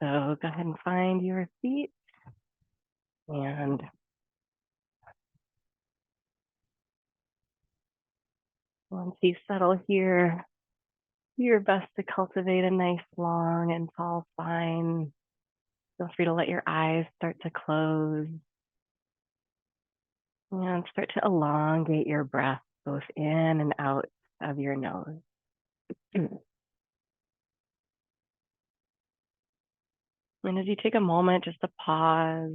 So go ahead and find your seat, and once you settle here, do your best to cultivate a nice long and tall spine. Feel free to let your eyes start to close and start to elongate your breath both in and out of your nose. And as you take a moment just to pause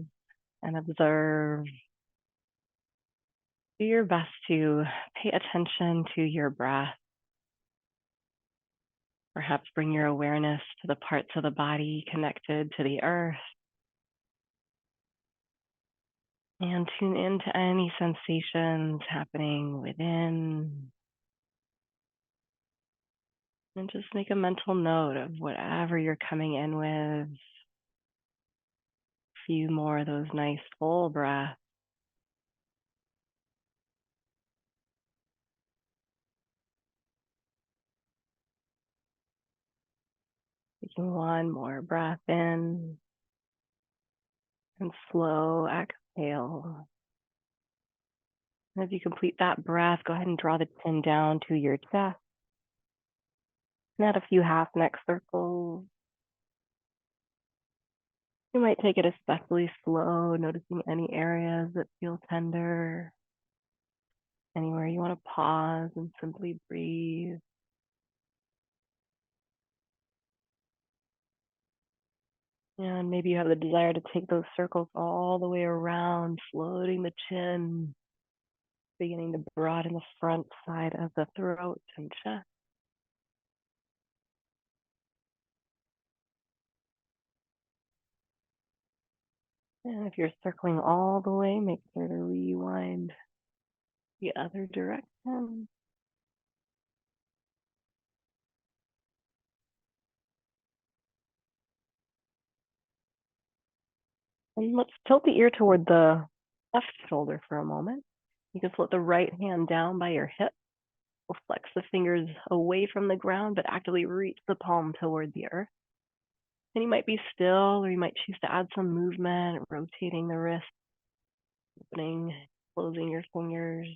and observe, do your best to pay attention to your breath. Perhaps bring your awareness to the parts of the body connected to the earth and tune into any sensations happening within. And just make a mental note of whatever you're coming in with. A few more of those nice full breaths. Taking one more breath in and slow exhale. And as you complete that breath, go ahead and draw the chin down to your chest. And add a few half neck circles. You might take it especially slow, noticing any areas that feel tender. Anywhere you want to pause and simply breathe. And maybe you have the desire to take those circles all the way around, floating the chin, beginning to broaden the front side of the throat and chest. And if you're circling all the way, make sure to rewind the other direction. And let's tilt the ear toward the left shoulder for a moment. You can float the right hand down by your hip. We'll flex the fingers away from the ground, but actively reach the palm toward the earth. And you might be still, or you might choose to add some movement, rotating the wrist, opening, closing your fingers,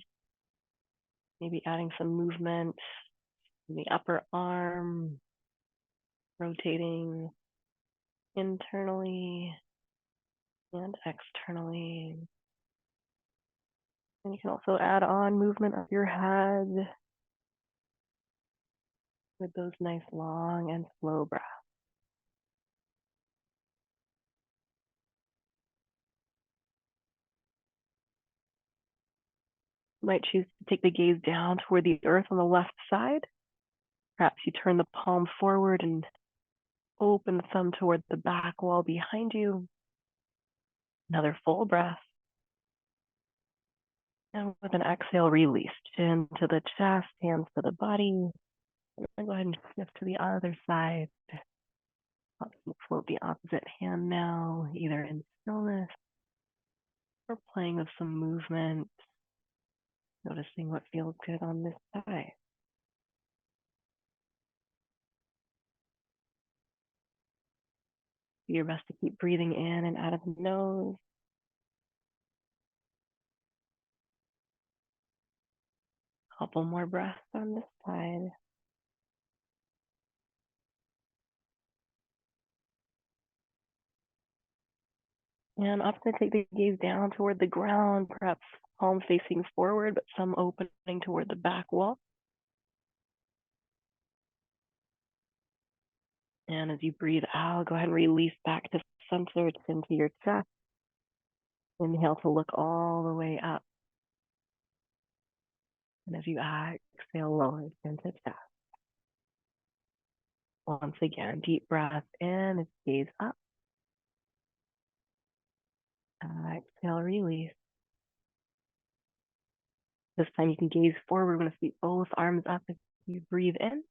maybe adding some movement in the upper arm, rotating internally and externally. And you can also add on movement of your head with those nice long and slow breaths. You might choose to take the gaze down toward the earth on the left side. Perhaps you turn the palm forward and open the thumb toward the back wall behind you. Another full breath. And with an exhale, release. Chin to the chest, hands to the body. And go ahead and shift to the other side. Float the opposite hand now, either in stillness or playing with some movement. Noticing what feels good on this side. Do your best to keep breathing in and out of the nose. Couple more breaths on this side. And option to take the gaze down toward the ground, perhaps palm facing forward, but some opening toward the back wall. And as you breathe out, go ahead and release back to center, chin to your chest. Inhale to look all the way up. And as you exhale, lower chin to chest. Once again, deep breath in, gaze up. Exhale, release. This time you can gaze forward. We're going to sweep both arms up as you breathe in.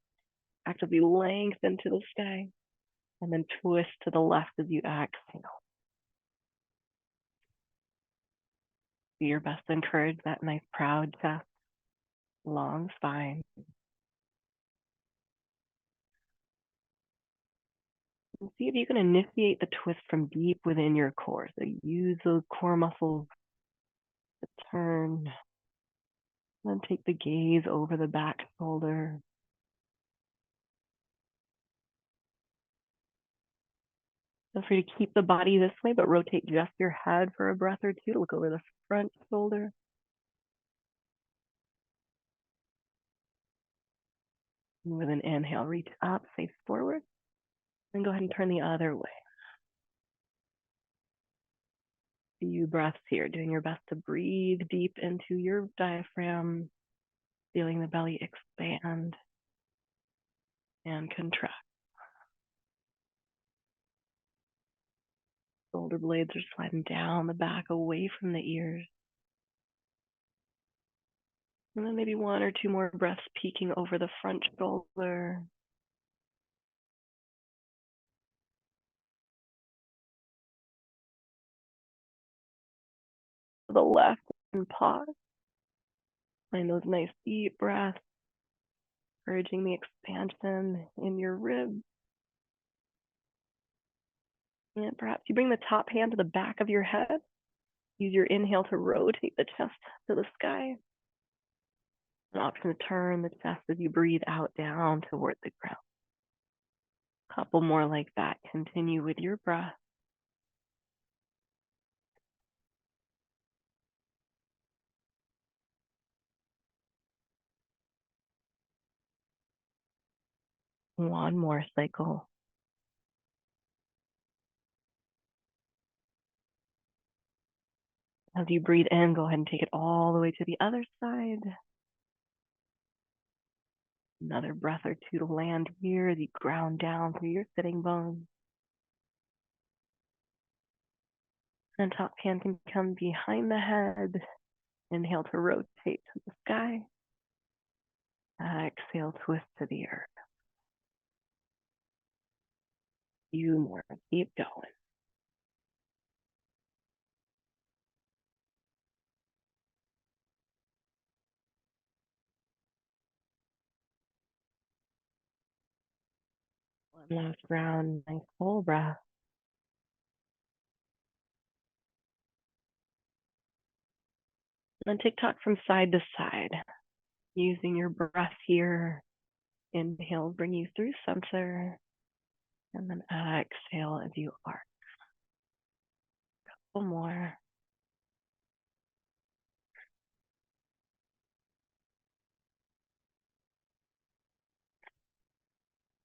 Actively lengthen to the sky. And then twist to the left as you exhale. Do your best to encourage that nice proud chest, long spine. And see if you can initiate the twist from deep within your core. So use those core muscles to turn. Then take the gaze over the back shoulder. Feel free to keep the body this way, but rotate just your head for a breath or two to look over the front shoulder. And with an inhale, reach up, face forward, and go ahead and turn the other way. Few breaths here, doing your best to breathe deep into your diaphragm, feeling the belly expand and contract. Shoulder blades are sliding down the back, away from the ears. And then maybe one or two more breaths peeking over the front shoulder. To the left and pause. Find those nice deep breaths, encouraging the expansion in your ribs. And perhaps you bring the top hand to the back of your head. Use your inhale to rotate the chest to the sky. An option to turn the chest as you breathe out down toward the ground. A couple more like that. Continue with your breath. One more cycle. As you breathe in, go ahead and take it all the way to the other side. Another breath or two to land here as you ground down through your sitting bones. And top hand can come behind the head. Inhale to rotate to the sky. Exhale, twist to the earth. Few more. Keep going. One last round. Nice full breath. And then tick-tock from side to side. Using your breath here. Inhale, bring you through center. And then exhale as you arc. Couple more.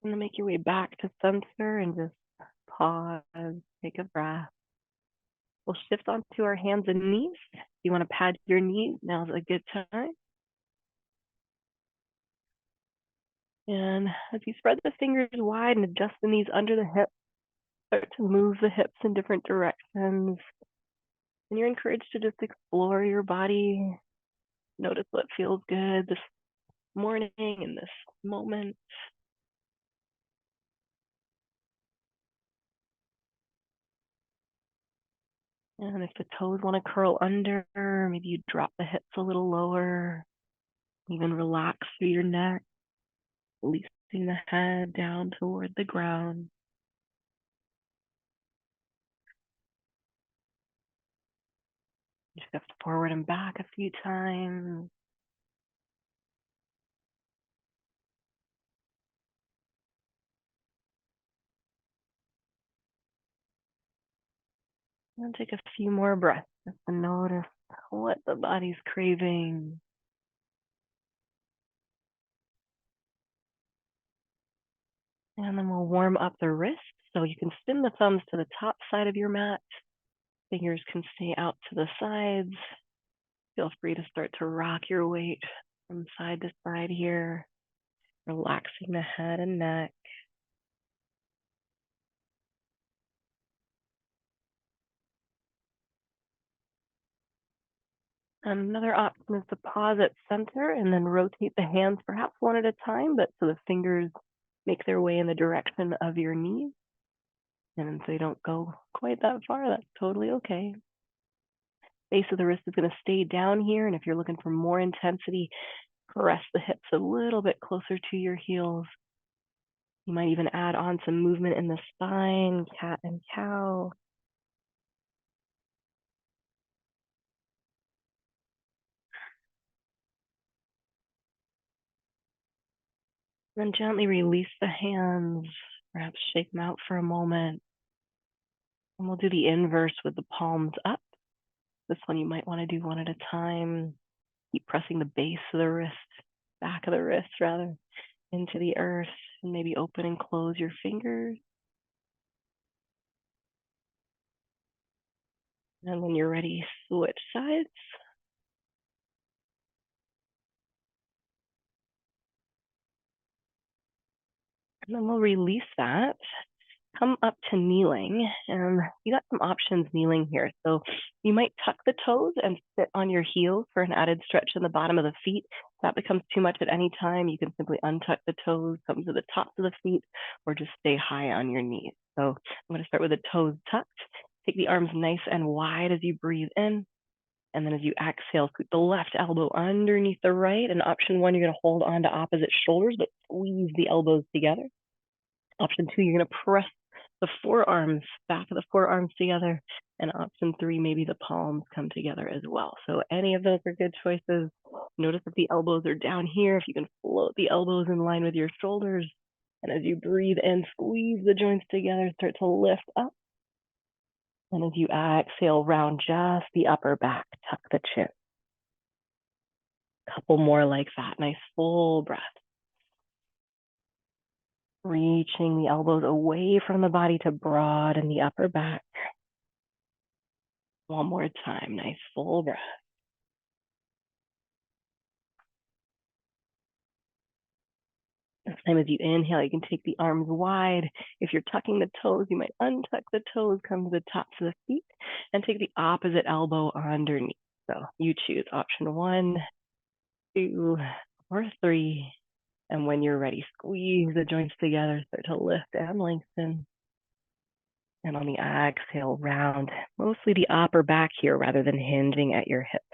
And then make your way back to center and just pause, take a breath. We'll shift onto our hands and knees. If you want to pad your knees, now's a good time. And as you spread the fingers wide and adjust the knees under the hips, start to move the hips in different directions. And you're encouraged to just explore your body. Notice what feels good this morning in this moment. And if the toes want to curl under, maybe you drop the hips a little lower. Even relax through your neck, releasing the head down toward the ground. Shift forward and back a few times. And take a few more breaths just to notice what the body's craving. And then we'll warm up the wrists. So you can spin the thumbs to the top side of your mat. Fingers can stay out to the sides. Feel free to start to rock your weight from side to side here, relaxing the head and neck. And another option is to pause at center and then rotate the hands perhaps one at a time, but so the fingers make their way in the direction of your knees. And if they don't go quite that far, that's totally okay. Base of the wrist is going to stay down here. And if you're looking for more intensity, press the hips a little bit closer to your heels. You might even add on some movement in the spine, cat and cow. Then gently release the hands, perhaps shake them out for a moment. And we'll do the inverse with the palms up. This one you might want to do one at a time. Keep pressing the base of the wrist, back of the wrist rather, into the earth, and maybe open and close your fingers. And when you're ready, switch sides. And then we'll release that. Come up to kneeling, and you got some options kneeling here. So you might tuck the toes and sit on your heels for an added stretch in the bottom of the feet. If that becomes too much at any time, you can simply untuck the toes, come to the tops of the feet, or just stay high on your knees. So I'm going to start with the toes tucked. Take the arms nice and wide as you breathe in. And then as you exhale, scoot the left elbow underneath the right. And option one, you're going to hold on to opposite shoulders, but squeeze the elbows together. Option two, you're going to press the forearms, back of the forearms together. And option three, maybe the palms come together as well. So any of those are good choices. Notice if the elbows are down here, if you can float the elbows in line with your shoulders. And as you breathe in, squeeze the joints together, start to lift up. And as you exhale, round just the upper back, tuck the chin. Couple more like that. Nice full breath. Reaching the elbows away from the body to broaden the upper back. One more time. Nice full breath. This time as you inhale, you can take the arms wide. If you're tucking the toes, you might untuck the toes, come to the tops of the feet, and take the opposite elbow underneath. So you choose option one, two, or three. And when you're ready, squeeze the joints together, start to lift and lengthen. And on the exhale, round mostly the upper back here rather than hinging at your hips.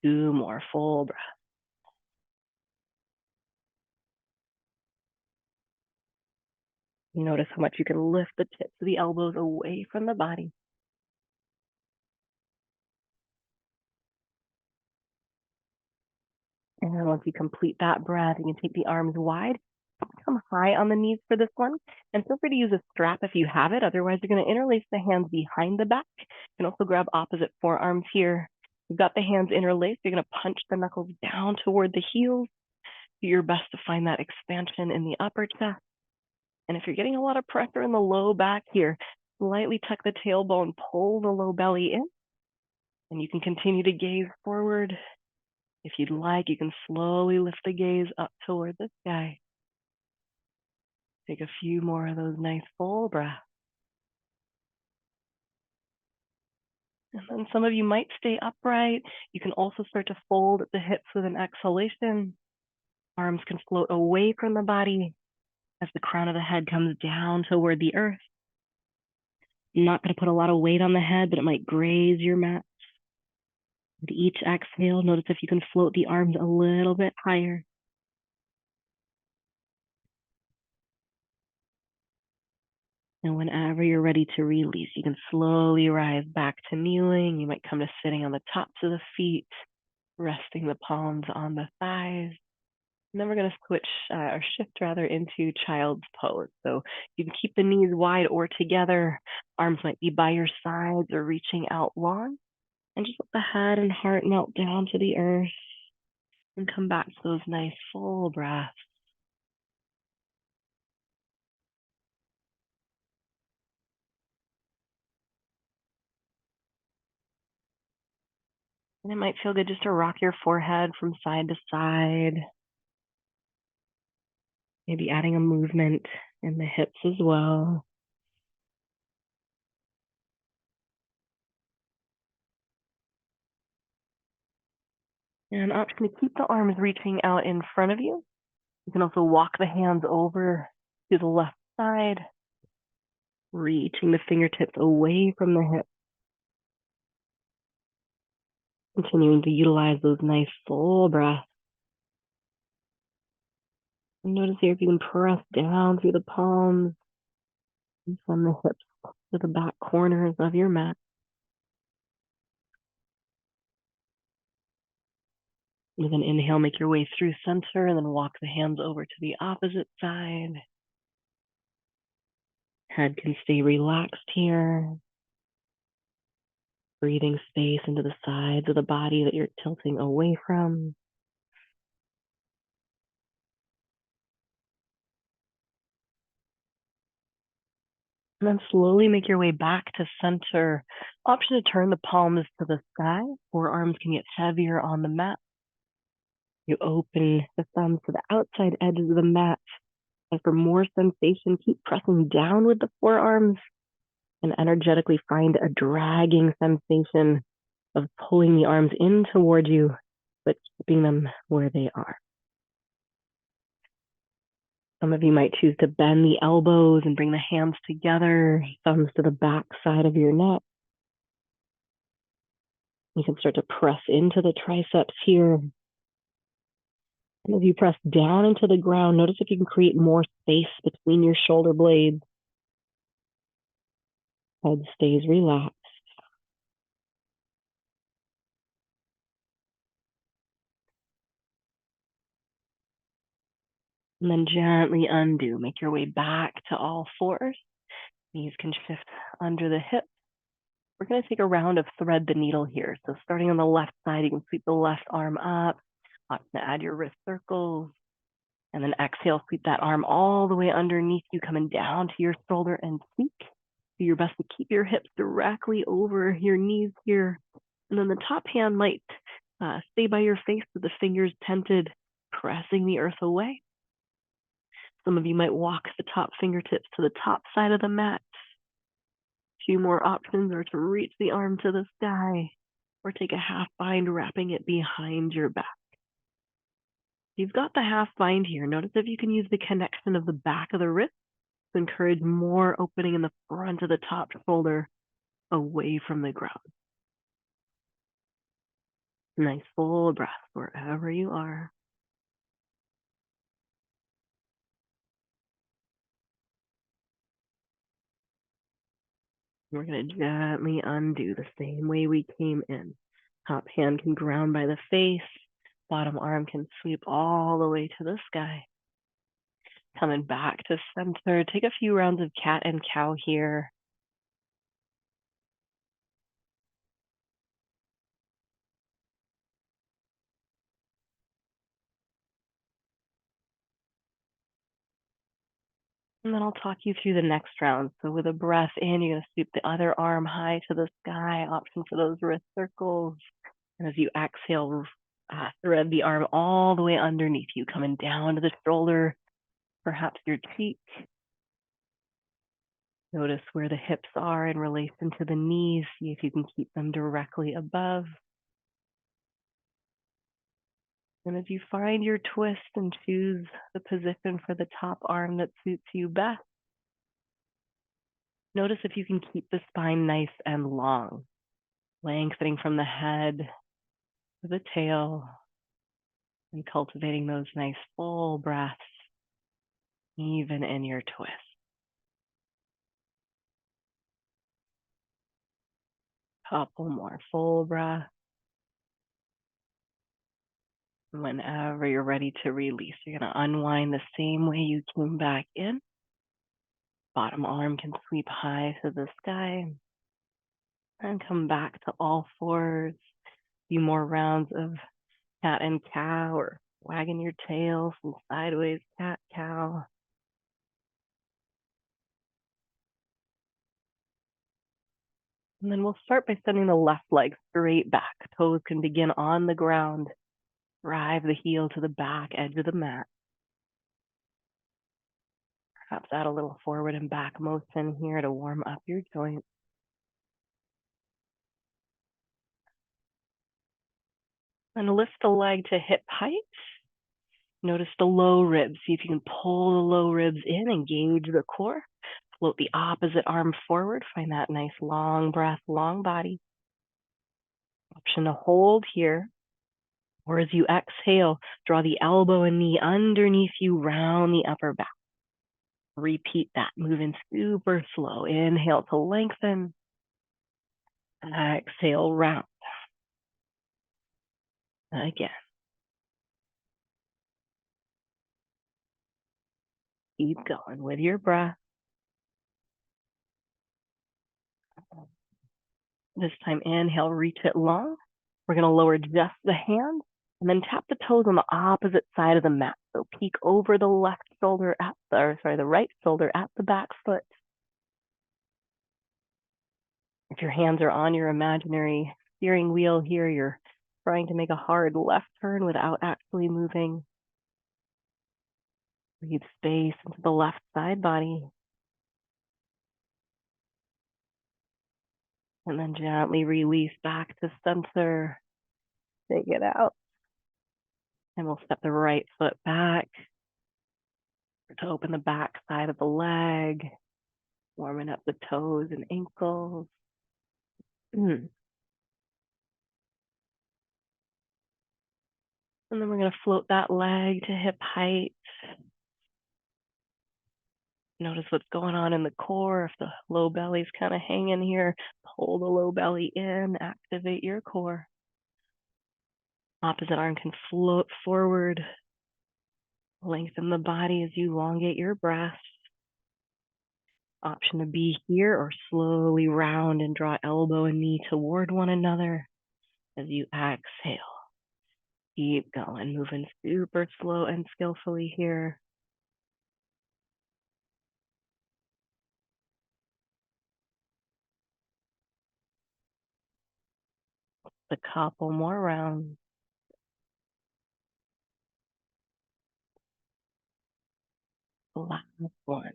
Two more full breaths. You notice how much you can lift the tips of the elbows away from the body. And then once you complete that breath, you can take the arms wide, come high on the knees for this one, and feel free to use a strap if you have it. Otherwise, you're going to interlace the hands behind the back. You can also grab opposite forearms here. You've got the hands interlaced. You're going to punch the knuckles down toward the heels. Do your best to find that expansion in the upper chest. And if you're getting a lot of pressure in the low back here, slightly tuck the tailbone, pull the low belly in, and you can continue to gaze forward. If you'd like, you can slowly lift the gaze up toward the sky. Take a few more of those nice full breaths. And then some of you might stay upright. You can also start to fold at the hips with an exhalation. Arms can float away from the body as the crown of the head comes down toward the earth. I'm not going to put a lot of weight on the head, but it might graze your mat. With each exhale, notice if you can float the arms a little bit higher. And whenever you're ready to release, you can slowly rise back to kneeling. You might come to sitting on the tops of the feet, resting the palms on the thighs. And then we're going to switch or shift rather into child's pose. So you can keep the knees wide or together. Arms might be by your sides or reaching out long. And just let the head and heart melt down to the earth and come back to those nice full breaths. And it might feel good just to rock your forehead from side to side. Maybe adding a movement in the hips as well. And an option to keep the arms reaching out in front of you. You can also walk the hands over to the left side, reaching the fingertips away from the hips. Continuing to utilize those nice full breaths. Notice here if you can press down through the palms and from the hips to the back corners of your mat. You can inhale, make your way through center, and then walk the hands over to the opposite side. Head can stay relaxed here. Breathing space into the sides of the body that you're tilting away from. And then slowly make your way back to center. Option to turn the palms to the sky. Forearms can get heavier on the mat. You open the thumbs to the outside edges of the mat. And for more sensation, keep pressing down with the forearms and energetically find a dragging sensation of pulling the arms in toward you, but keeping them where they are. Some of you might choose to bend the elbows and bring the hands together, thumbs to the back side of your neck. You can start to press into the triceps here. And as you press down into the ground, notice if you can create more space between your shoulder blades. Head stays relaxed. And then gently undo. Make your way back to all fours. Knees can shift under the hips. We're going to take a round of thread the needle here. So starting on the left side, you can sweep the left arm up. Option to add your wrist circles. And then exhale, sweep that arm all the way underneath you, coming down to your shoulder and peak. Do your best to keep your hips directly over your knees here. And then the top hand might stay by your face with the fingers tented, pressing the earth away. Some of you might walk the top fingertips to the top side of the mat. Few more options are to reach the arm to the sky or take a half bind, wrapping it behind your back. You've got the half bind here. Notice if you can use the connection of the back of the wrist to encourage more opening in the front of the top shoulder away from the ground. Nice full breath wherever you are. We're going to gently undo the same way we came in. Top hand can ground by the face. Bottom arm can sweep all the way to the sky. Coming back to center. Take a few rounds of cat and cow here. And then I'll talk you through the next round. So with a breath in, you're going to sweep the other arm high to the sky. Option for those wrist circles. And as you exhale, thread the arm all the way underneath you, coming down to the shoulder, perhaps your cheek. Notice where the hips are in relation to the knees. See if you can keep them directly above. And as you find your twist and choose the position for the top arm that suits you best, notice if you can keep the spine nice and long, lengthening from the head to the tail and cultivating those nice full breaths, even in your twist. Couple more full breaths. Whenever you're ready to release, you're going to unwind the same way you came back in. Bottom arm can sweep high to the sky and come back to all fours. A few more rounds of cat and cow or wagging your tail, some sideways cat cow. And then we'll start by sending the left leg straight back. Toes can begin on the ground. Drive the heel to the back edge of the mat. Perhaps add a little forward and back motion here to warm up your joints. And lift the leg to hip height. Notice the low ribs. See if you can pull the low ribs in, engage the core. Float the opposite arm forward. Find that nice long breath, long body. Option to hold here. Or as you exhale, draw the elbow and knee underneath you, round the upper back. Repeat that, moving super slow. Inhale to lengthen. Exhale, round. Again. Keep going with your breath. This time, inhale, reach it long. We're going to lower just the hand and then tap the toes on the opposite side of the mat. So peek over the left shoulder the right shoulder at the back foot. If your hands are on your imaginary steering wheel here, you're trying to make a hard left turn without actually moving. Breathe space into the left side body. And then gently release back to center. Take it out. And we'll step the right foot back to open the back side of the leg, warming up the toes and ankles. And then we're going to float that leg to hip height. Notice what's going on in the core. If the low belly's kind of hanging here, pull the low belly in, activate your core. Opposite arm can float forward. Lengthen the body as you elongate your breath. Option to be here or slowly round and draw elbow and knee toward one another as you exhale. Keep going, moving super slow and skillfully here. A couple more rounds. Last one.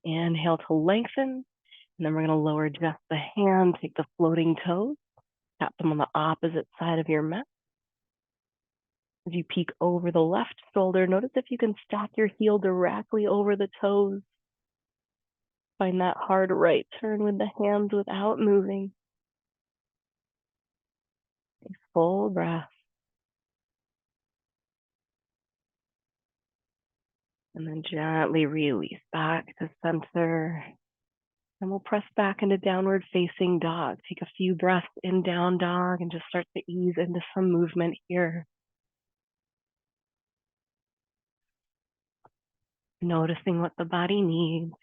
Inhale to lengthen. And then we're going to lower just the hand, take the floating toes, tap them on the opposite side of your mat. As you peek over the left shoulder, notice if you can stack your heel directly over the toes. Find that hard right turn with the hands without moving. A full breath. And then gently release back to center. And we'll press back into downward facing dog. Take a few breaths in down dog and just start to ease into some movement here. Noticing what the body needs.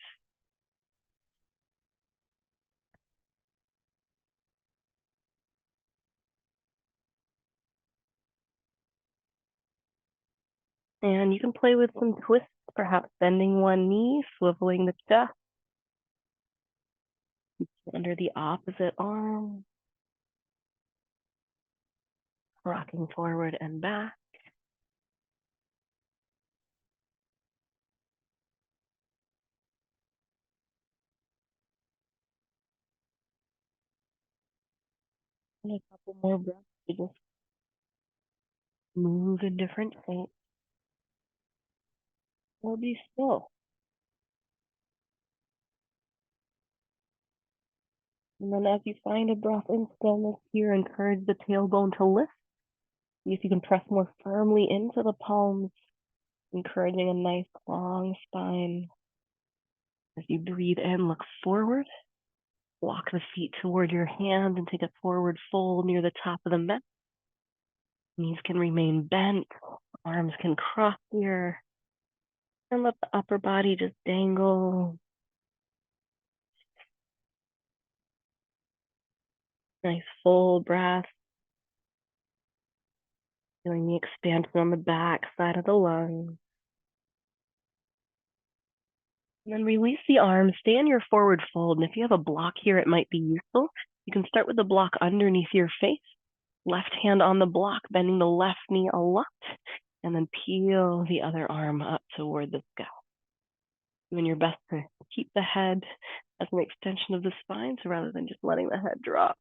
And you can play with some twists, perhaps bending one knee, swiveling the chest. Under the opposite arm. Rocking forward and back. And a couple more breaths to just move in different shapes. Or be still. And then as you find a breath in stillness here, encourage the tailbone to lift. See if you can press more firmly into the palms, encouraging a nice long spine. As you breathe in, look forward. Walk the feet toward your hand and take a forward fold near the top of the mat. Knees can remain bent, arms can cross here. And let the upper body just dangle. Nice full breath. Feeling the expansion on the back side of the lungs. And then release the arms, stay in your forward fold. And if you have a block here, it might be useful. You can start with the block underneath your face. Left hand on the block, bending the left knee a lot. And then peel the other arm up toward the sky. Doing your best to keep the head as an extension of the spine. So rather than just letting the head drop,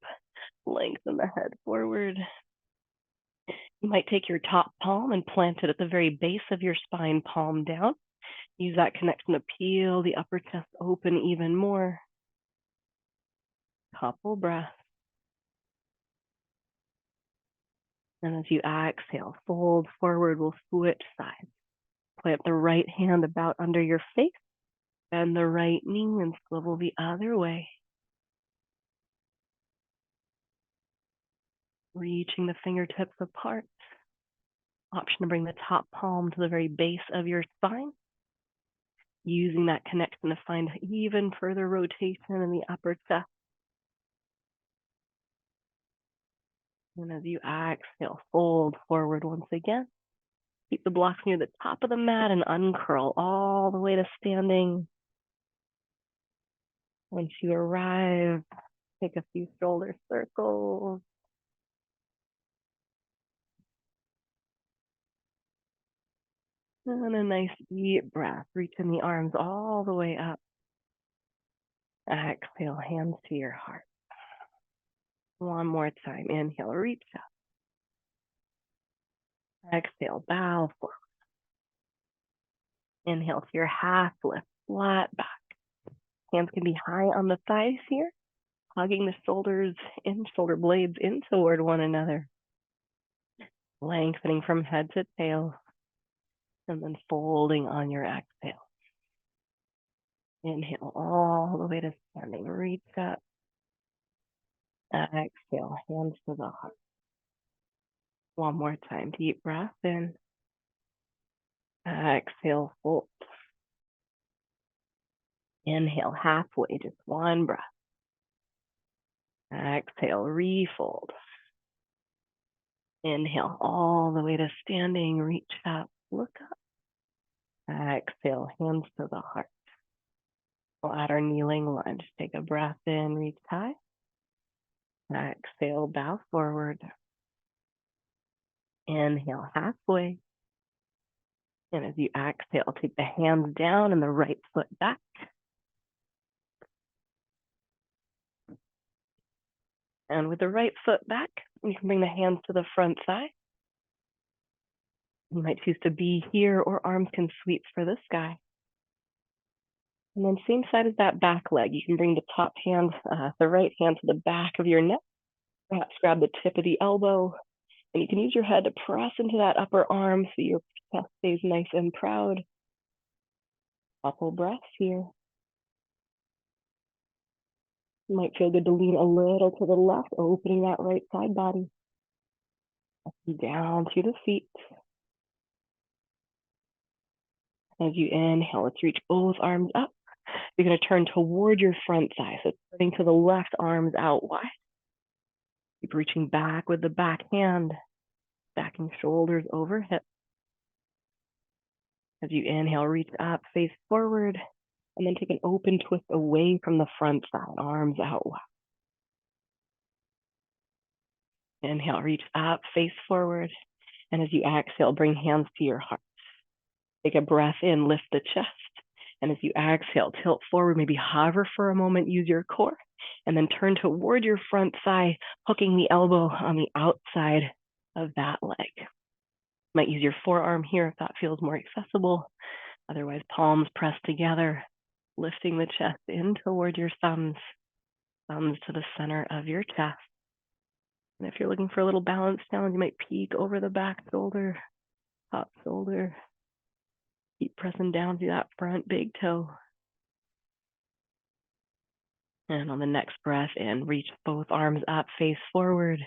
lengthen the head forward. You might take your top palm and plant it at the very base of your spine, palm down. Use that connection to peel the upper chest open even more. Couple breaths. And as you exhale, fold forward, we'll switch sides. Plant the right hand about under your face, bend the right knee and swivel the other way. Reaching the fingertips apart. Option to bring the top palm to the very base of your spine. Using that connection to find even further rotation in the upper chest. And as you exhale, fold forward once again. Keep the blocks near the top of the mat and uncurl all the way to standing. Once you arrive, take a few shoulder circles. And a nice deep breath, reaching the arms all the way up. Exhale, hands to your heart. One more time, inhale, reach up. Exhale, bow forward. Inhale to your half lift, flat back. Hands can be high on the thighs here, hugging the shoulders in, shoulder blades in toward one another. Lengthening from head to tail, and then folding on your exhale. Inhale all the way to standing, reach up. Exhale, hands to the heart. One more time, deep breath in. Exhale, fold. Inhale, halfway, just one breath. Exhale, refold. Inhale all the way to standing, reach up, look up. Exhale, hands to the heart. We'll add our kneeling lunge. Take a breath in, reach high. Exhale, bow forward. Inhale, halfway. And as you exhale, take the hands down and the right foot back. And with the right foot back, you can bring the hands to the front thigh. You might choose to be here, or arms can sweep for the sky. And then same side as that back leg. You can bring the top hand, the right hand to the back of your neck. Perhaps grab the tip of the elbow. And you can use your head to press into that upper arm so your chest stays nice and proud. Couple breaths here. You might feel good to lean a little to the left, opening that right side body. Down to the feet. As you inhale, let's reach both arms up. You're going to turn toward your front thigh. So turning to the left, arms out wide. Keep reaching back with the back hand, stacking shoulders over hips. As you inhale, reach up, face forward, and then take an open twist away from the front side, arms out wide. Inhale, reach up, face forward. And as you exhale, bring hands to your heart. Take a breath in, lift the chest. And as you exhale, tilt forward, maybe hover for a moment, use your core. And then turn toward your front thigh, hooking the elbow on the outside of that leg. Might use your forearm here if that feels more accessible. Otherwise, palms pressed together, lifting the chest in toward your thumbs to the center of your chest. And if you're looking for a little balance challenge, you might peek over the back shoulder, top shoulder. Keep pressing down through that front big toe. And on the next breath in, reach both arms up, face forward.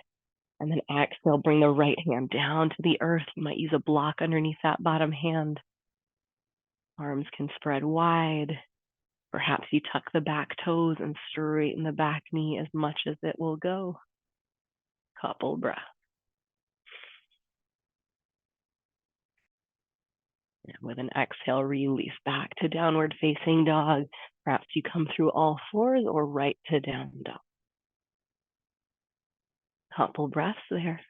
And then exhale, bring the right hand down to the earth. You might use a block underneath that bottom hand. Arms can spread wide. Perhaps you tuck the back toes and straighten the back knee as much as it will go. Couple breaths. And with an exhale, release back to downward facing dog. Perhaps you come through all fours or right to down dog. Couple breaths there.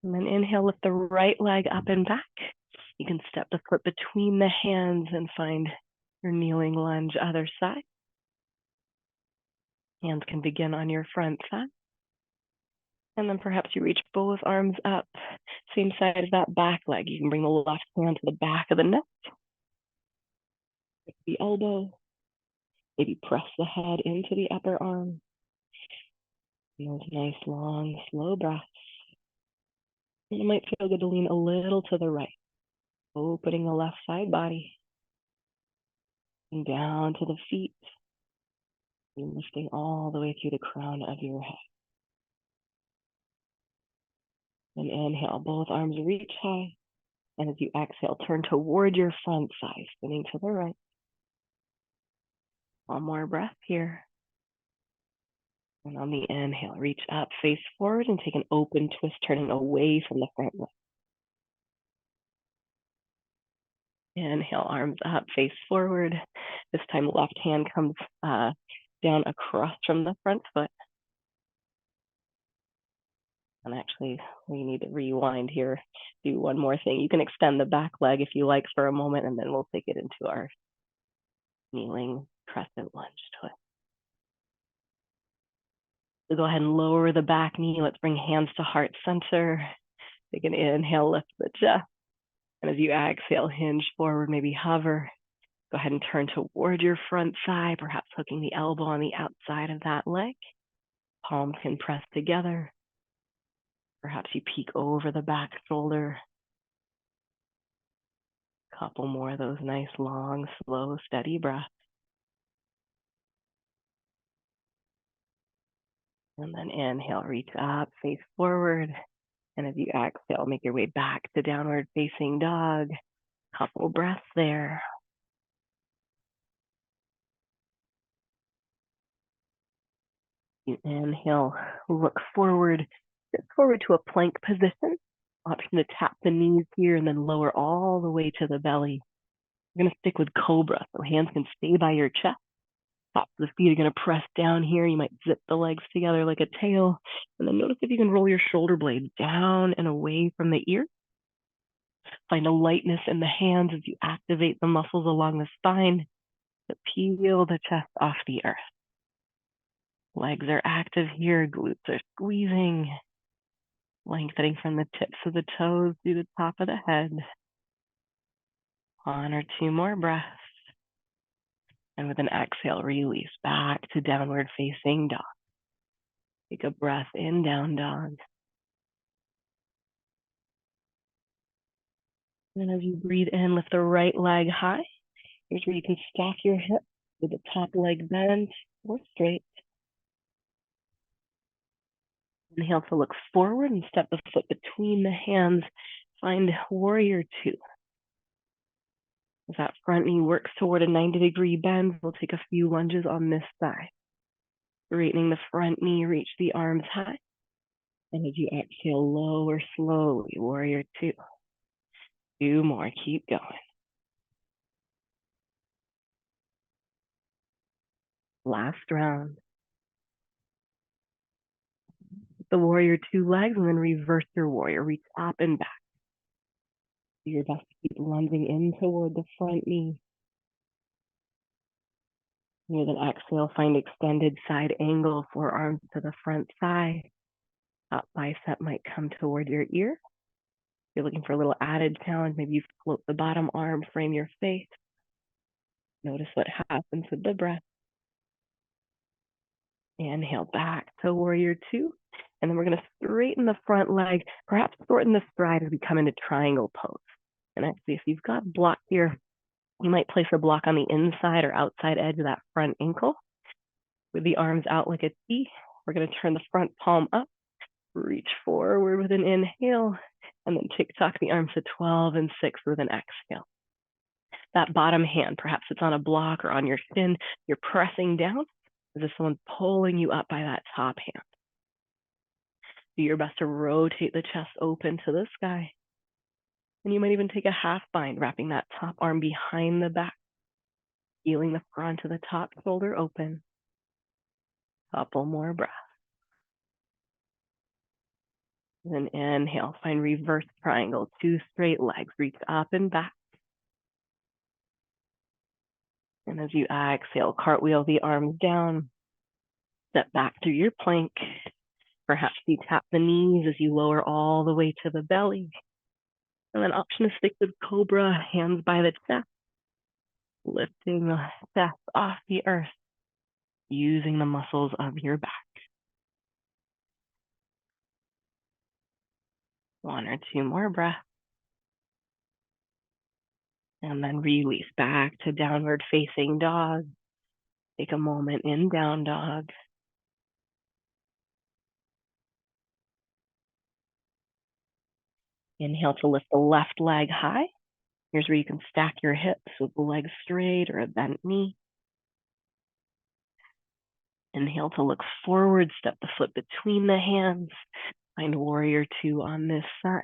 And then inhale, lift the right leg up and back. You can step the foot between the hands and find your kneeling lunge, other side. Hands can begin on your front side. And then perhaps you reach both arms up, same side as that back leg. You can bring the left hand to the back of the neck. the elbow. Maybe press the head into the upper arm. And those nice, long, slow breaths. And it might feel good to lean a little to the right, opening the left side body. And down to the feet. And lifting all the way through the crown of your head. And inhale, both arms reach high. And as you exhale, turn toward your front side, spinning to the right. One more breath here. And on the inhale, reach up, face forward, and take an open twist, turning away from the front leg. Inhale, arms up, face forward. This time, left hand comes down across from the front foot. And actually, we need to rewind here, do one more thing. You can extend the back leg if you like for a moment, and then we'll take it into our kneeling crescent lunge twist. So go ahead and lower the back knee. Let's bring hands to heart center. Take an inhale, lift the chest. And as you exhale, hinge forward, maybe hover. Go ahead and turn toward your front thigh, perhaps hooking the elbow on the outside of that leg. Palms can press together. Perhaps you peek over the back shoulder. Couple more of those nice, long, slow, steady breaths. And then inhale, reach up, face forward. And as you exhale, make your way back to downward facing dog. Couple breaths there. You inhale, look forward, sit forward to a plank position. Option to tap the knees here and then lower all the way to the belly. We're going to stick with cobra, so hands can stay by your chest. Tops of the feet are going to press down here. You might zip the legs together like a tail. And then notice if you can roll your shoulder blade down and away from the ear. Find a lightness in the hands as you activate the muscles along the spine to peel the chest off the earth. Legs are active here, glutes are squeezing, lengthening from the tips of the toes to the top of the head. 1 or 2 more breaths. And with an exhale, release back to downward facing dog. Take a breath in, down dog. And as you breathe in, lift the right leg high. Here's where you can stack your hips with the top leg bent or straight. Inhale to look forward and step the foot between the hands. Find warrior 2. As that front knee works toward a 90-degree bend, we'll take a few lunges on this side. Straightening the front knee, reach the arms high. And as you exhale, lower slowly, warrior 2. 2 more, keep going. Last round. The warrior 2 legs and then reverse your warrior. Reach up and back. Do your best to keep lunging in toward the front knee. With an exhale, find extended side angle, forearms to the front thigh. Top bicep might come toward your ear. If you're looking for a little added challenge, maybe you float the bottom arm, frame your face. Notice what happens with the breath. Inhale back to warrior 2. And then we're going to straighten the front leg, perhaps shorten the stride as we come into triangle pose. And actually, if you've got block here, you might place a block on the inside or outside edge of that front ankle. With the arms out like a T, we're going to turn the front palm up, reach forward with an inhale, and then tick-tock the arms to 12 and 6 with an exhale. That bottom hand, perhaps it's on a block or on your shin, you're pressing down as if someone's pulling you up by that top hand. Do your best to rotate the chest open to the sky. And you might even take a half bind, wrapping that top arm behind the back, feeling the front of the top shoulder open. Couple more breaths. Then inhale, find reverse triangle, 2 straight legs, reach up and back. And as you exhale, cartwheel the arms down, step back through your plank. Perhaps you tap the knees as you lower all the way to the belly. And then option to stick with cobra, hands by the chest. lifting the chest off the earth, using the muscles of your back. 1 or 2 more breaths. And then release back to downward facing dog. Take a moment in down dog. Inhale to lift the left leg high. Here's where you can stack your hips with the legs straight or a bent knee. Inhale to look forward, step the foot between the hands. Find warrior 2 on this side.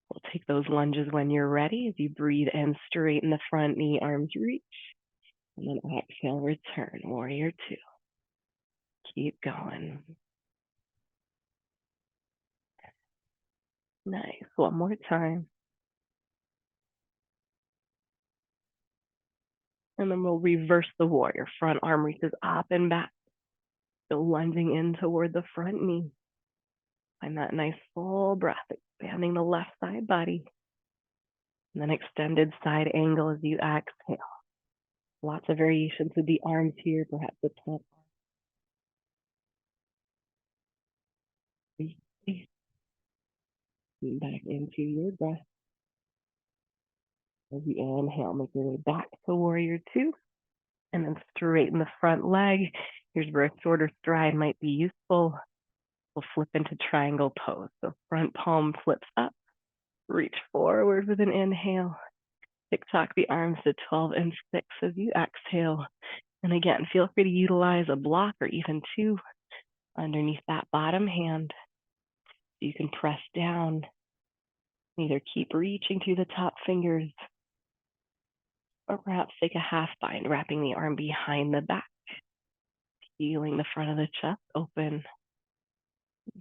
We'll take those lunges when you're ready. As you breathe in, straighten the front knee, arms reach. And then exhale, return, warrior 2. Keep going. Nice. One more time. And then we'll reverse the warrior. Front arm reaches up and back. Still lunging in toward the front knee. Find that nice full breath, expanding the left side body. And then extended side angle as you exhale. Lots of variations with the arms here, perhaps the top. Back into your breath. As you inhale, make your way back to warrior 2. And then straighten the front leg. Here's where a shorter stride might be useful. We'll flip into triangle pose. So front palm flips up. Reach forward with an inhale. Tick-tock the arms to 12 and 6 as you exhale. And again, feel free to utilize a block or even 2 underneath that bottom hand. You can press down. Either keep reaching through the top fingers or perhaps take a half bind, wrapping the arm behind the back. Feeling the front of the chest open.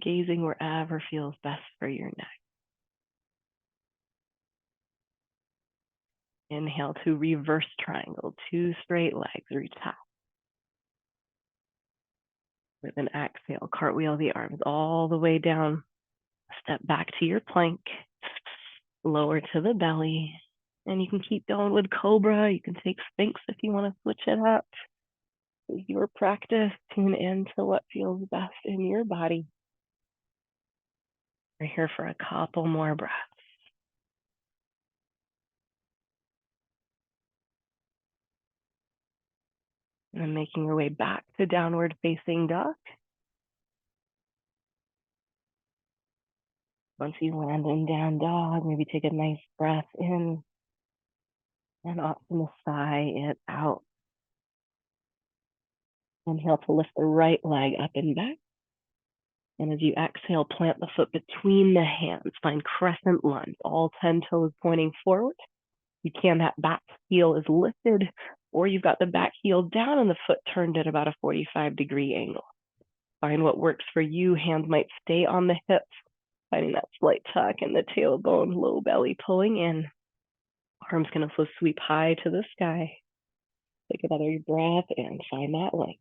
Gazing wherever feels best for your neck. Inhale to reverse triangle, 2 straight legs, reach high. With an exhale, cartwheel the arms all the way down. Step back to your plank, lower to the belly, and you can keep going with cobra. You can take sphinx if you want to switch it up. With your practice, tune into what feels best in your body. We're here for a couple more breaths. And then making your way back to downward facing dog. Once you land in down dog, maybe take a nice breath in and optimal sigh it out. Inhale to lift the right leg up and back. And as you exhale, plant the foot between the hands. Find crescent lunge, all 10 toes pointing forward. You can, that back heel is lifted, or you've got the back heel down and the foot turned at about a 45-degree angle. Find what works for you. Hands might stay on the hips, finding that slight tuck in the tailbone, low belly pulling in. Arms gonna flow sweep high to the sky. Take another breath and find that length.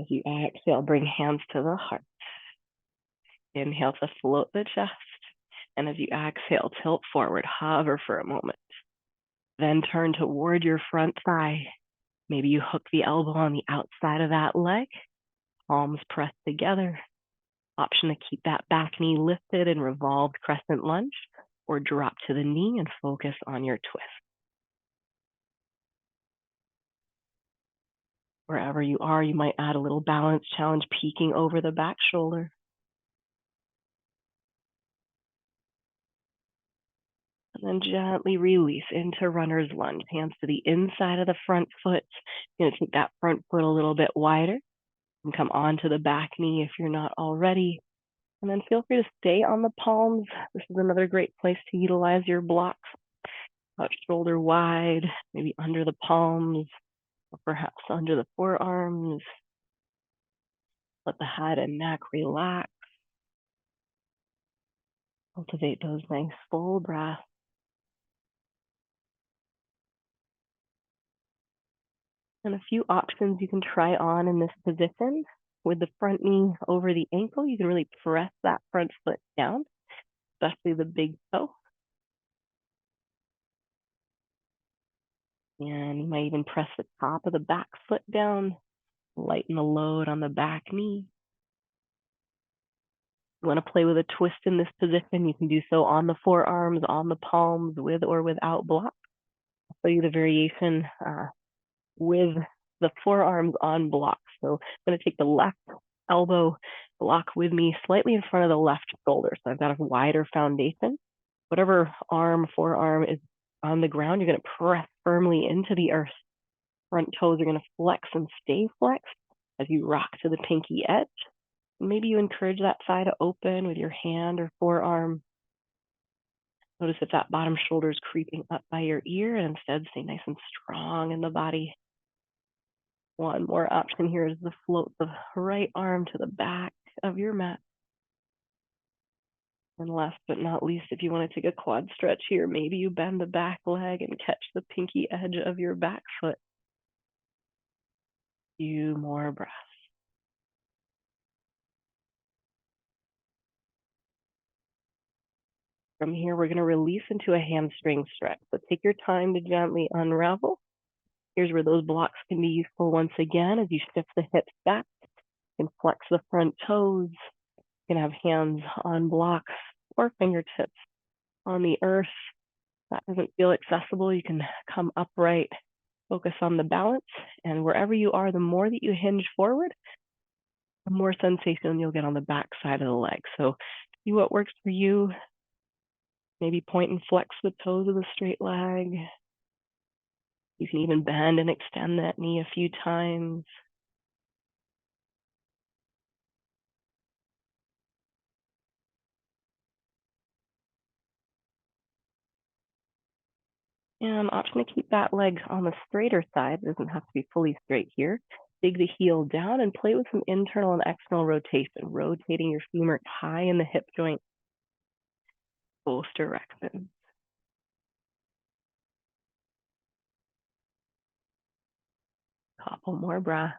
As you exhale, bring hands to the heart. Inhale to float the chest. And as you exhale, tilt forward, hover for a moment. Then turn toward your front thigh. Maybe you hook the elbow on the outside of that leg. Palms pressed together. Option to keep that back knee lifted in revolved crescent lunge, or drop to the knee and focus on your twist. Wherever you are, you might add a little balance challenge, peeking over the back shoulder. And then gently release into runner's lunge. Hands to the inside of the front foot. You're gonna take that front foot a little bit wider and come onto the back knee if you're not already. And then feel free to stay on the palms. This is another great place to utilize your blocks. About shoulder wide, maybe under the palms, or perhaps under the forearms. Let the head and neck relax. Cultivate those nice full breaths. And a few options you can try on in this position. With the front knee over the ankle, you can really press that front foot down, especially the big toe. And you might even press the top of the back foot down, lighten the load on the back knee. If you want to play with a twist in this position, you can do so on the forearms, on the palms, with or without block. I'll show you the variation with the forearms on block. So I'm going to take the left elbow block with me slightly in front of the left shoulder. So I've got a wider foundation. Whatever forearm is on the ground, you're going to press firmly into the earth. Front toes are going to flex and stay flexed as you rock to the pinky edge. Maybe you encourage that thigh to open with your hand or forearm. Notice if that bottom shoulder is creeping up by your ear, and instead stay nice and strong in the body. One more option here is to float the right arm to the back of your mat. And last but not least, if you want to take a quad stretch here, maybe you bend the back leg and catch the pinky edge of your back foot. Few more breaths. From here, we're going to release into a hamstring stretch. So take your time to gently unravel. Here's where those blocks can be useful once again as you shift the hips back. You can flex the front toes. You can have hands on blocks or fingertips on the earth. If that doesn't feel accessible, you can come upright, focus on the balance, and wherever you are, the more that you hinge forward, the more sensation you'll get on the back side of the leg. So see what works for you. Maybe point and flex the toes of the straight leg. You can even bend and extend that knee a few times. And option to keep that leg on the straighter side. It doesn't have to be fully straight here. Dig the heel down and play with some internal and external rotation, rotating your femur high in the hip joint, both directions. Couple more breaths.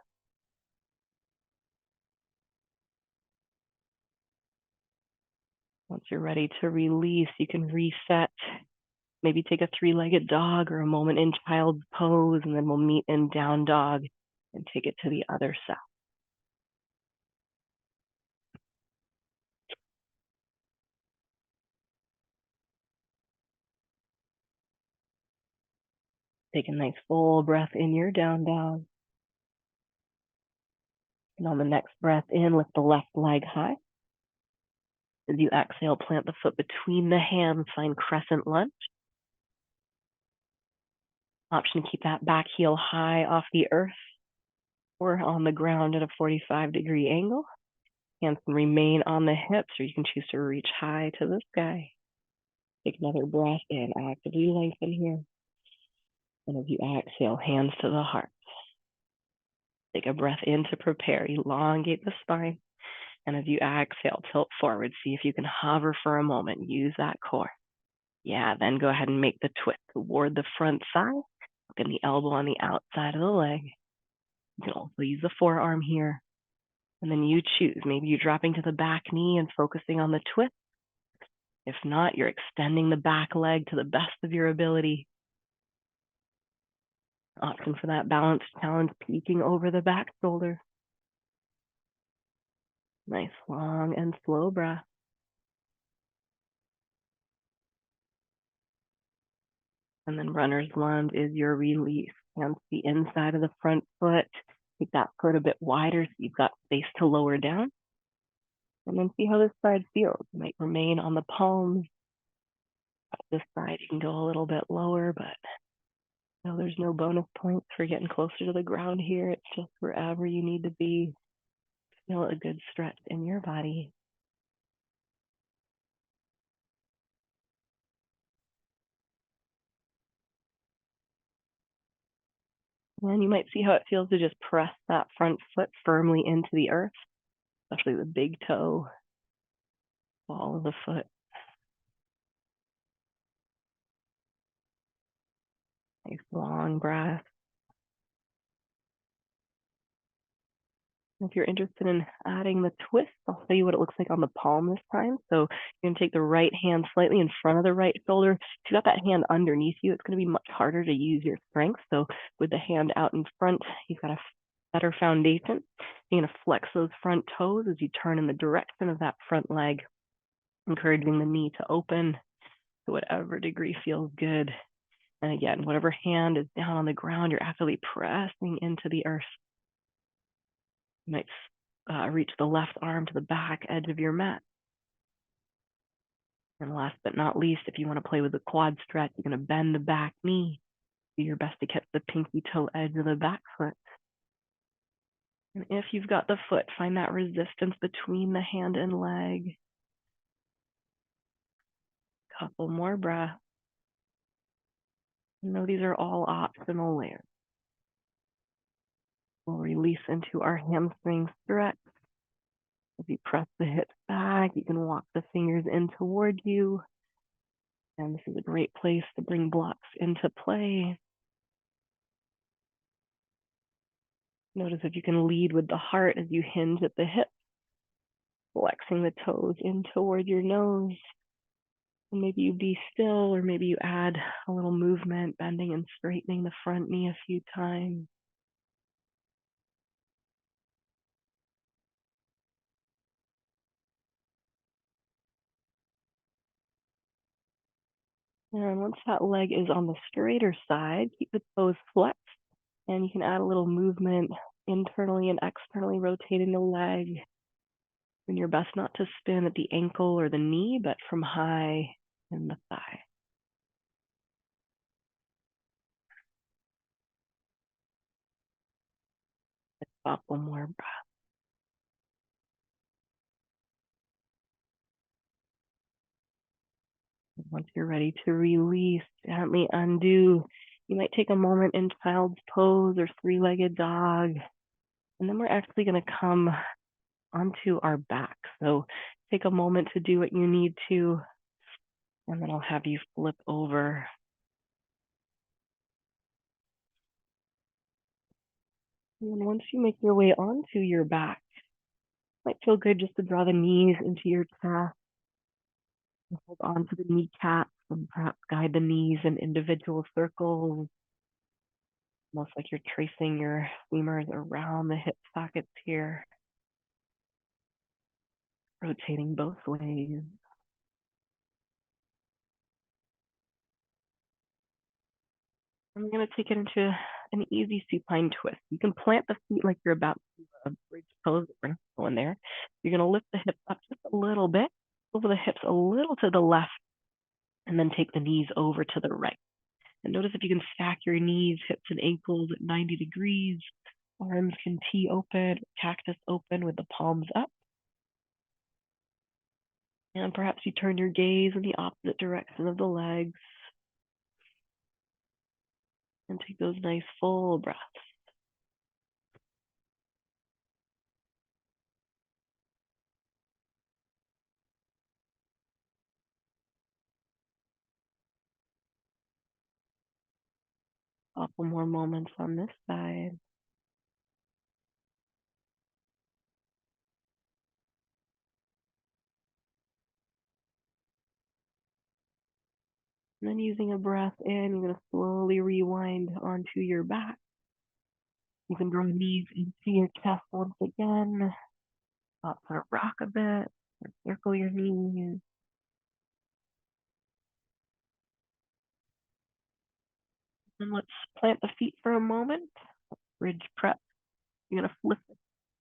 Once you're ready to release, you can reset. Maybe take a three-legged dog or a moment in child's pose, and then we'll meet in down dog and take it to the other side. Take a nice full breath in your down dog. And on the next breath in, lift the left leg high. As you exhale, plant the foot between the hands, find crescent lunge. Option to keep that back heel high off the earth or on the ground at a 45-degree angle. Hands can remain on the hips, or you can choose to reach high to the sky. Take another breath in, actively lengthen here. And as you exhale, hands to the heart. Take a breath in to prepare, elongate the spine. And as you exhale, tilt forward. See if you can hover for a moment. Use that core. Yeah, then go ahead and make the twist toward the front thigh. Look in the elbow on the outside of the leg. You can also use the forearm here. And then you choose. Maybe you're dropping to the back knee and focusing on the twist. If not, you're extending the back leg to the best of your ability. Option for that balanced challenge, peeking over the back shoulder. Nice long and slow breath. And then runner's lunge is your release. Hands to the inside of the front foot. Make that foot a bit wider so you've got space to lower down. And then see how this side feels. You might remain on the palms. This side you can go a little bit lower, but no, there's no bonus points for getting closer to the ground here. It's just wherever you need to be. Feel a good stretch in your body. And you might see how it feels to just press that front foot firmly into the earth, especially the big toe, ball of the foot. Nice long breath. If you're interested in adding the twist, I'll show you what it looks like on the palm this time. So you're gonna take the right hand slightly in front of the right shoulder. If you got that hand underneath you, it's gonna be much harder to use your strength. So with the hand out in front, you've got a better foundation. You're gonna flex those front toes as you turn in the direction of that front leg, encouraging the knee to open to whatever degree feels good. And again, whatever hand is down on the ground, you're actually pressing into the earth. You might reach the left arm to the back edge of your mat. And last but not least, if you want to play with the quad stretch, you're going to bend the back knee. Do your best to catch the pinky toe edge of the back foot. And if you've got the foot, find that resistance between the hand and leg. Couple more breaths. Know these are all optional layers. We'll release into our hamstring stretch. As you press the hips back, you can walk the fingers in toward you. And this is a great place to bring blocks into play. Notice if you can lead with the heart as you hinge at the hips, flexing the toes in toward your nose. And maybe you be still, or maybe you add a little movement, bending and straightening the front knee a few times. And once that leg is on the straighter side, keep the toes flexed, and you can add a little movement internally and externally rotating the leg. Doing your best not to spin at the ankle or the knee, but from high in the thigh. Stop one more breath. Once you're ready to release, gently undo. You might take a moment in child's pose or three-legged dog. And then we're actually going to come onto our back. So take a moment to do what you need to, and then I'll have you flip over. And once you make your way onto your back, it might feel good just to draw the knees into your chest. Hold on to the kneecaps and perhaps guide the knees in individual circles, almost like you're tracing your femurs around the hip sockets here, rotating both ways. I'm going to take it into an easy supine twist. You can plant the feet like you're about to do a bridge pose. We're not going there. You're going to lift the hips up just a little bit, over the hips a little to the left, and then take the knees over to the right. And notice if you can stack your knees, hips, and ankles at 90 degrees. Arms can T open, cactus open with the palms up. And perhaps you turn your gaze in the opposite direction of the legs. And take those nice full breaths. Couple more moments on this side. And then using a breath in, you're going to slowly rewind onto your back. You can draw knees into your chest once again. Sort of rock a bit, or circle your knees. And let's plant the feet for a moment. Bridge prep. You're going to flip it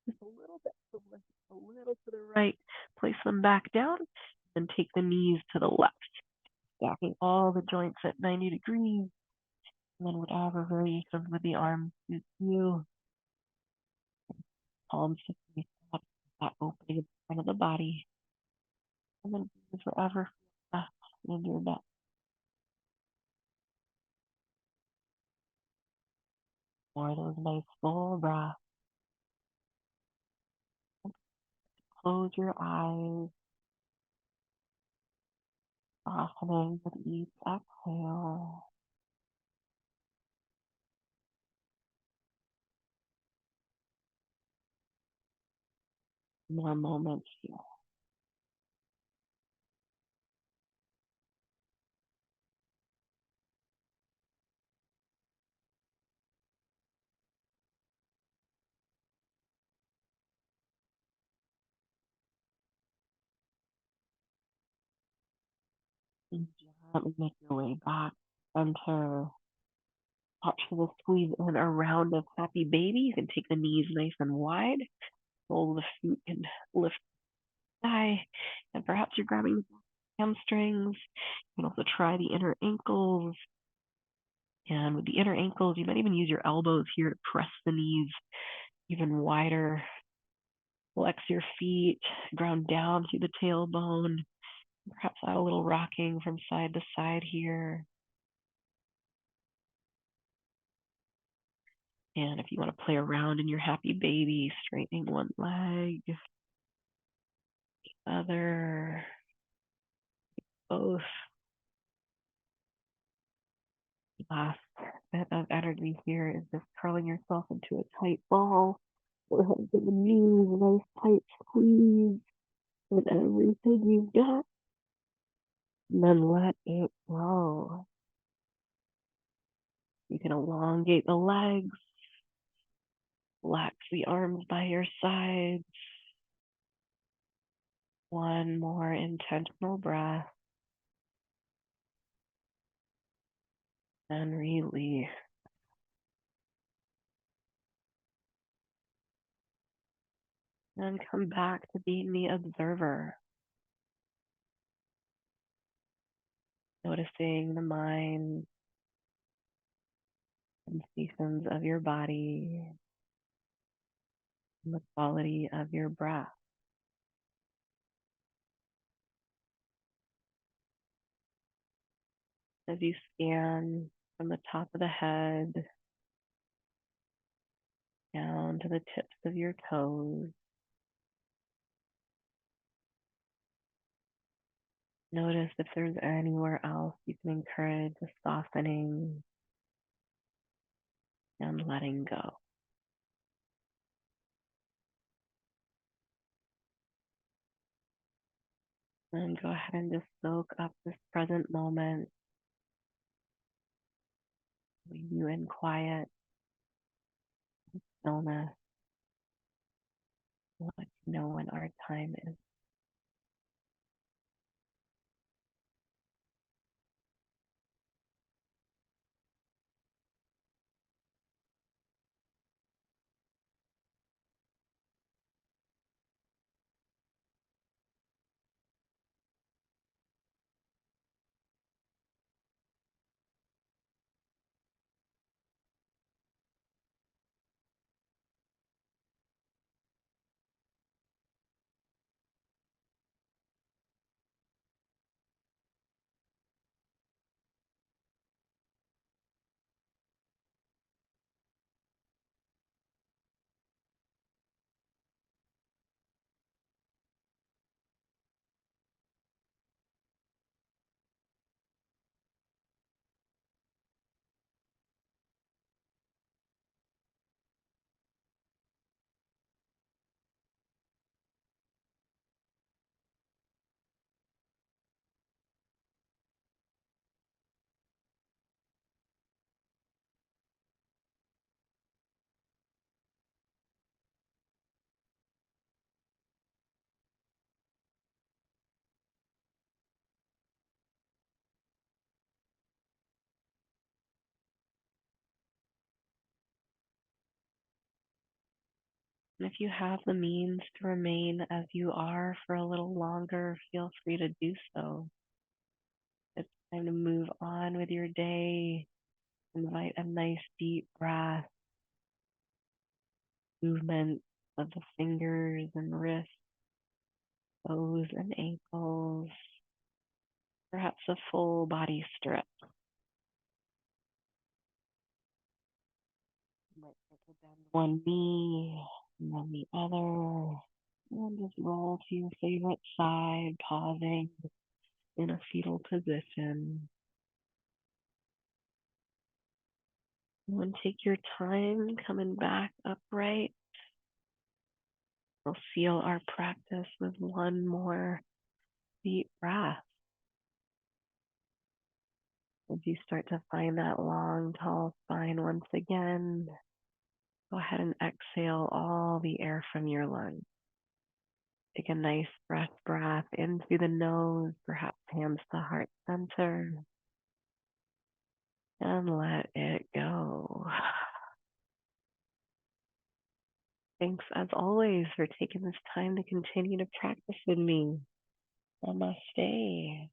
just a little bit to the left, a little to the right. Place them back down, and take the knees to the left. Stacking all the joints at 90 degrees. And then whatever variations with the arms suits you. Palms to face up, that opening in front of the body. And then breathe forever in your neck. More of those nice full breaths. Close your eyes, softening with each exhale. More moments here. And gently make your way back. Center. Watch the squeeze in around a happy baby. You can take the knees nice and wide. Roll the feet and lift the thigh. And perhaps you're grabbing the hamstrings. You can also try the inner ankles. And with the inner ankles, you might even use your elbows here to press the knees even wider. Flex your feet, ground down through the tailbone. Perhaps add a little rocking from side to side here. And if you want to play around in your happy baby, straightening one leg, other, both. Last bit of energy here is just curling yourself into a tight ball. Go ahead and give the knees a nice tight squeeze with everything you've got. And then let it go. You can elongate the legs, relax the arms by your sides. One more intentional breath. And release. And come back to being the observer. Noticing the mind, sensations of your body, and the quality of your breath. As you scan from the top of the head down to the tips of your toes, notice if there's anywhere else you can encourage a softening and letting go. And go ahead and just soak up this present moment. Leave you in quiet, stillness. Let you know when our time is. And if you have the means to remain as you are for a little longer, feel free to do so. It's time to move on with your day. Invite a nice deep breath, movement of the fingers and wrists, toes and ankles, perhaps a full body stretch. You might start to bend one knee and then the other. And just roll to your favorite side, pausing in a fetal position. And take your time coming back upright. We'll seal our practice with one more deep breath. As you start to find that long, tall spine once again, go ahead and exhale all the air from your lungs. Take a nice breath in through the nose, perhaps hands to heart center, and let it go. Thanks, as always, for taking this time to continue to practice with me. Namaste.